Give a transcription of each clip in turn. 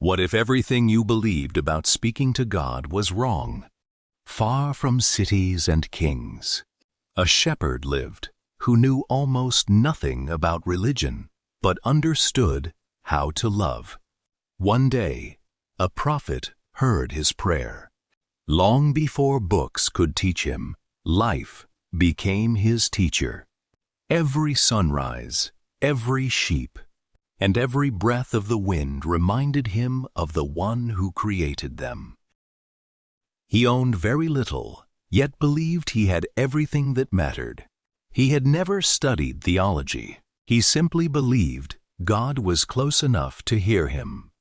What if everything you believed about speaking to God was wrong? Far from cities and kings, a shepherd lived who knew almost nothing about religion, but understood how to love. One day, a prophet heard his prayer. Long before books could teach him, life became his teacher. Every sunrise, every sheep, and every breath of the wind reminded him of the one who created them. He owned very little, yet believed he had everything that mattered. He had never studied theology. He simply believed God was close enough to hear him.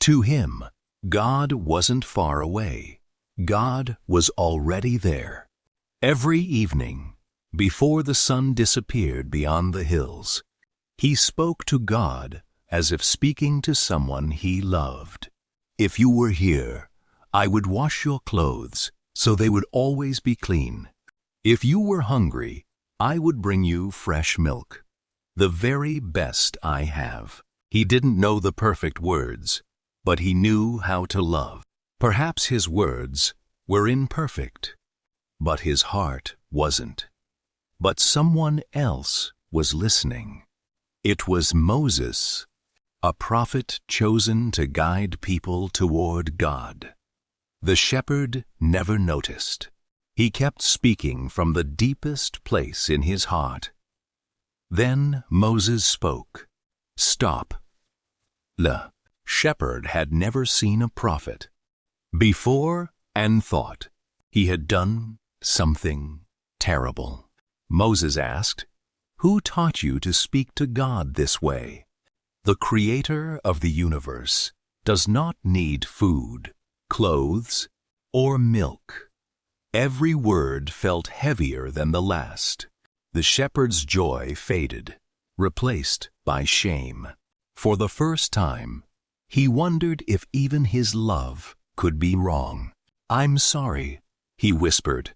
To him, God wasn't far away. God was already there. Every evening, before the sun disappeared beyond the hills, he spoke to God as if speaking to someone he loved. If you were here, I would wash your clothes so they would always be clean. If you were hungry, I would bring you fresh milk, the very best I have. He didn't know the perfect words, but he knew how to love. Perhaps his words were imperfect, but his heart wasn't. But someone else was listening. It was Moses, a prophet chosen to guide people toward God. The shepherd never noticed. He kept speaking from the deepest place in his heart. Then Moses spoke. Stop. The shepherd had never seen a prophet before and thought he had done something terrible. Moses asked, "Who taught you to speak to God this way?" The Creator of the universe does not need food, clothes, or milk. Every word felt heavier than the last. The shepherd's joy faded, replaced by shame. For the first time, he wondered if even his love could be wrong. "I'm sorry," he whispered.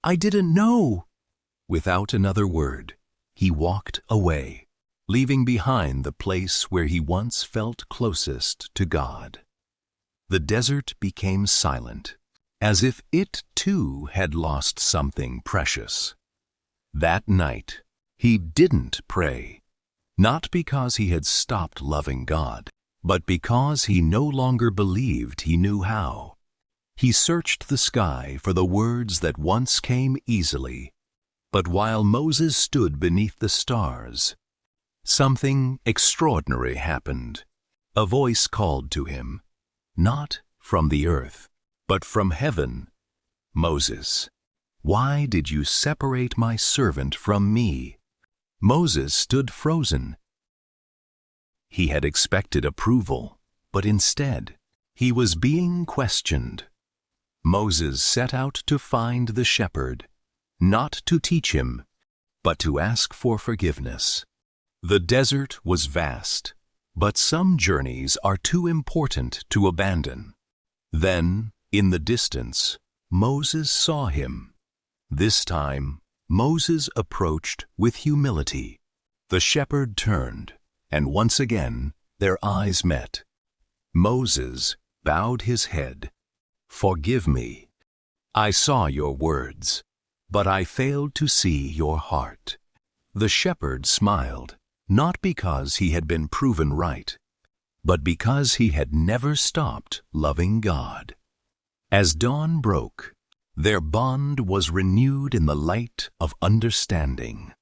"I didn't know." Without another word, he walked away, leaving behind the place where he once felt closest to God. The desert became silent, as if it too had lost something precious. That night, he didn't pray, not because he had stopped loving God, but because he no longer believed he knew how. He searched the sky for the words that once came easily, but while Moses stood beneath the stars, something extraordinary happened. A voice called to him, not from the earth, but from heaven. "Moses, why did you separate my servant from me?" Moses stood frozen. He had expected approval, but instead, he was being questioned. Moses set out to find the shepherd, not to teach him, but to ask for forgiveness. The desert was vast, but some journeys are too important to abandon. Then, in the distance, Moses saw him. This time, Moses approached with humility. The shepherd turned, and once again their eyes met. Moses bowed his head. "Forgive me. I saw your words, but I failed to see your heart." The shepherd smiled, not because he had been proven right, but because he had never stopped loving God. As dawn broke, their bond was renewed in the light of understanding.